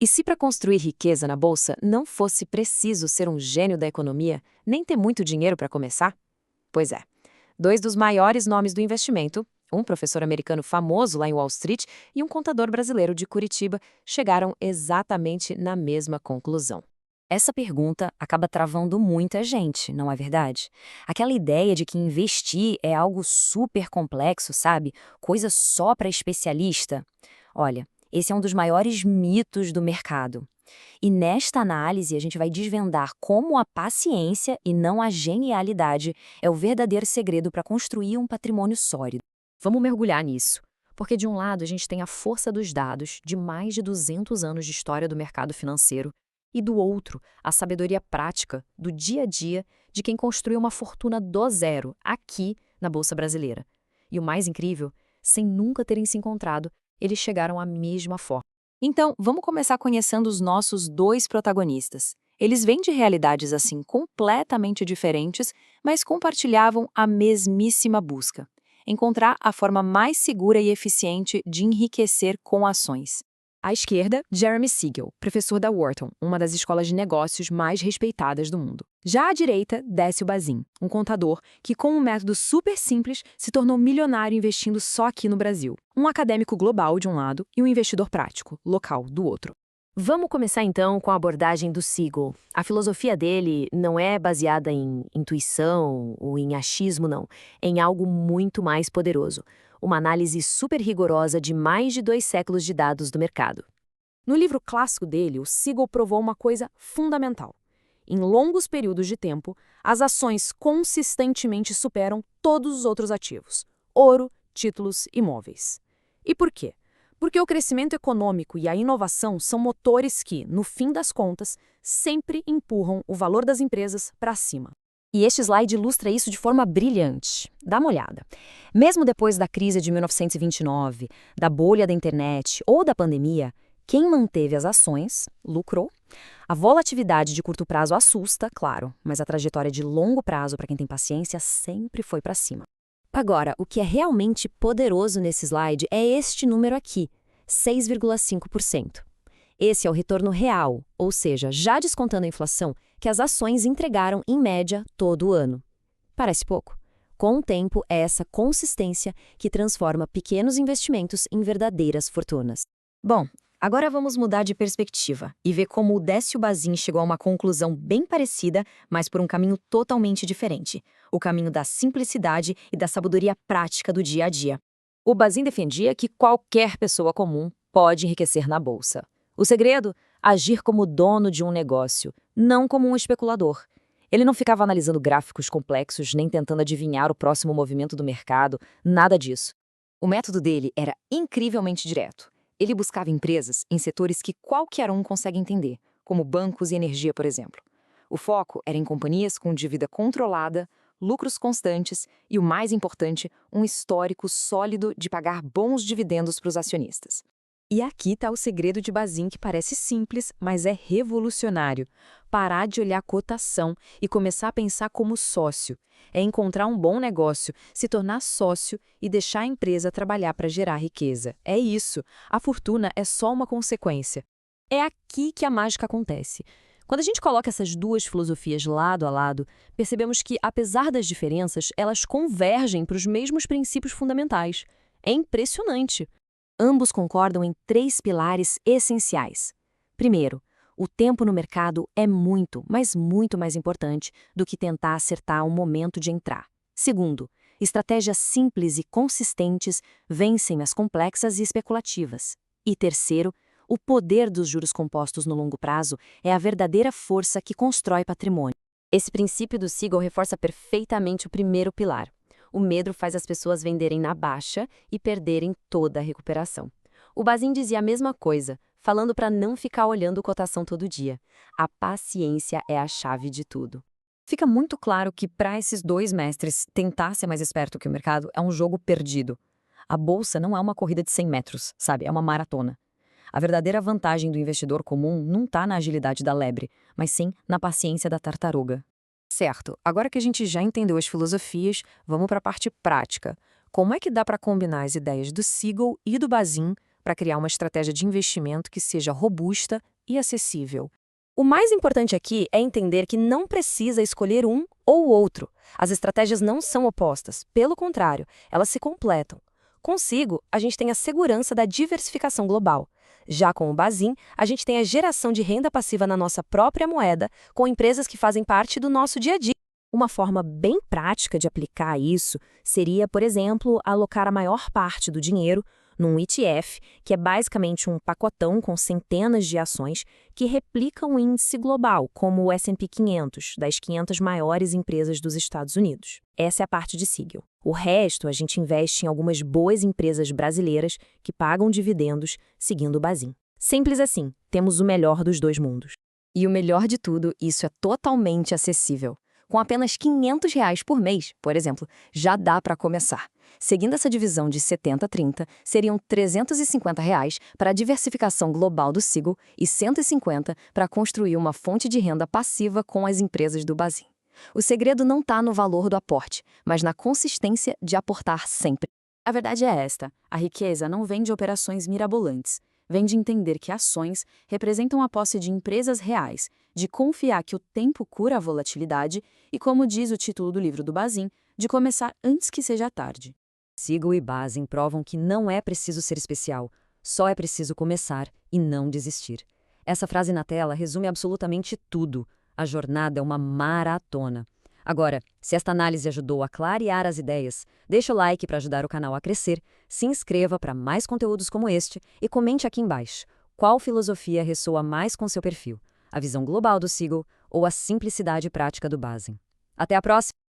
E se para construir riqueza na bolsa não fosse preciso ser um gênio da economia, nem ter muito dinheiro para começar? Pois é, dois dos maiores nomes do investimento, um professor americano famoso lá em Wall Street e um contador brasileiro de Curitiba, chegaram exatamente na mesma conclusão. Essa pergunta acaba travando muita gente, não é verdade? Aquela ideia de que investir é algo super complexo, sabe? Coisa só para especialista. Olha, esse é um dos maiores mitos do mercado. E nesta análise, a gente vai desvendar como a paciência e não a genialidade é o verdadeiro segredo para construir um patrimônio sólido. Vamos mergulhar nisso. Porque, de um lado, a gente tem a força dos dados de mais de 200 anos de história do mercado financeiro, e do outro, a sabedoria prática do dia a dia de quem construiu uma fortuna do zero, aqui na Bolsa Brasileira. E o mais incrível, sem nunca terem se encontrado, eles chegaram à mesma forma. Então, vamos começar conhecendo os nossos dois protagonistas. Eles vêm de realidades assim completamente diferentes, mas compartilhavam a mesmíssima busca: encontrar a forma mais segura e eficiente de enriquecer com ações. À esquerda, Jeremy Siegel, professor da Wharton, uma das escolas de negócios mais respeitadas do mundo. Já à direita, Décio Bazin, um contador que, com um método super simples, se tornou milionário investindo só aqui no Brasil. Um acadêmico global de um lado e um investidor prático, local, do outro. Vamos começar então com a abordagem do Siegel. A filosofia dele não é baseada em intuição ou em achismo, não. É em algo muito mais poderoso. Uma análise super rigorosa de mais de 2 séculos de dados do mercado. No livro clássico dele, o Siegel provou uma coisa fundamental. Em longos períodos de tempo, as ações consistentemente superam todos os outros ativos: ouro, títulos, imóveis. E por quê? Porque o crescimento econômico e a inovação são motores que, no fim das contas, sempre empurram o valor das empresas para cima. E este slide ilustra isso de forma brilhante. Dá uma olhada. Mesmo depois da crise de 1929, da bolha da internet ou da pandemia, quem manteve as ações lucrou. A volatilidade de curto prazo assusta, claro, mas a trajetória de longo prazo para quem tem paciência sempre foi para cima. Agora, o que é realmente poderoso nesse slide é este número aqui, 6,5%. Esse é o retorno real, ou seja, já descontando a inflação, que as ações entregaram em média todo o ano. Parece pouco? Com o tempo, é essa consistência que transforma pequenos investimentos em verdadeiras fortunas. Bom, agora vamos mudar de perspectiva e ver como o Décio Bazin chegou a uma conclusão bem parecida, mas por um caminho totalmente diferente: o caminho da simplicidade e da sabedoria prática do dia a dia. O Bazin defendia que qualquer pessoa comum pode enriquecer na bolsa. O segredo? Agir como dono de um negócio, não como um especulador. Ele não ficava analisando gráficos complexos, nem tentando adivinhar o próximo movimento do mercado, nada disso. O método dele era incrivelmente direto. Ele buscava empresas em setores que qualquer um consegue entender, como bancos e energia, por exemplo. O foco era em companhias com dívida controlada, lucros constantes e, o mais importante, um histórico sólido de pagar bons dividendos para os acionistas. E aqui está o segredo de Bazin, que parece simples, mas é revolucionário. Parar de olhar a cotação e começar a pensar como sócio. É encontrar um bom negócio, se tornar sócio e deixar a empresa trabalhar para gerar riqueza. É isso. A fortuna é só uma consequência. É aqui que a mágica acontece. Quando a gente coloca essas duas filosofias lado a lado, percebemos que, apesar das diferenças, elas convergem para os mesmos princípios fundamentais. É impressionante. Ambos concordam em 3 pilares essenciais. Primeiro, o tempo no mercado é muito, mas muito mais importante do que tentar acertar o momento de entrar. Segundo, estratégias simples e consistentes vencem as complexas e especulativas. E terceiro, o poder dos juros compostos no longo prazo é a verdadeira força que constrói patrimônio. Esse princípio do Siegel reforça perfeitamente o primeiro pilar. O medo faz as pessoas venderem na baixa e perderem toda a recuperação. O Bazin dizia a mesma coisa, falando para não ficar olhando cotação todo dia. A paciência é a chave de tudo. Fica muito claro que, para esses dois mestres, tentar ser mais esperto que o mercado é um jogo perdido. A bolsa não é uma corrida de 100 metros, sabe? É uma maratona. A verdadeira vantagem do investidor comum não está na agilidade da lebre, mas sim na paciência da tartaruga. Certo, agora que a gente já entendeu as filosofias, vamos para a parte prática. Como é que dá para combinar as ideias do Siegel e do Bazin para criar uma estratégia de investimento que seja robusta e acessível. O mais importante aqui é entender que não precisa escolher um ou outro. As estratégias não são opostas, pelo contrário, elas se completam. Consigo, a gente tem a segurança da diversificação global. Já com o Bazin, a gente tem a geração de renda passiva na nossa própria moeda, com empresas que fazem parte do nosso dia a dia. Uma forma bem prática de aplicar isso seria, por exemplo, alocar a maior parte do dinheiro num ETF, que é basicamente um pacotão com centenas de ações que replicam um índice global, como o S&P 500, das 500 maiores empresas dos Estados Unidos. Essa é a parte de Siegel. O resto, a gente investe em algumas boas empresas brasileiras que pagam dividendos seguindo o Bazin. Simples assim, temos o melhor dos dois mundos. E o melhor de tudo, isso é totalmente acessível. Com apenas R$ 500 por mês, por exemplo, já dá para começar. Seguindo essa divisão de 70-30, seriam R$ 350 para a diversificação global do Siegel e 150 para construir uma fonte de renda passiva com as empresas do Bazin. O segredo não está no valor do aporte, mas na consistência de aportar sempre. A verdade é esta: a riqueza não vem de operações mirabolantes. Vem de entender que ações representam a posse de empresas reais, de confiar que o tempo cura a volatilidade e, como diz o título do livro do Bazin, de começar antes que seja tarde. Siegel e Bazin provam que não é preciso ser especial, só é preciso começar e não desistir. Essa frase na tela resume absolutamente tudo. A jornada é uma maratona. Agora, se esta análise ajudou a clarear as ideias, deixa o like para ajudar o canal a crescer, se inscreva para mais conteúdos como este e comente aqui embaixo qual filosofia ressoa mais com seu perfil, a visão global do Siegel ou a simplicidade prática do Bazin. Até a próxima!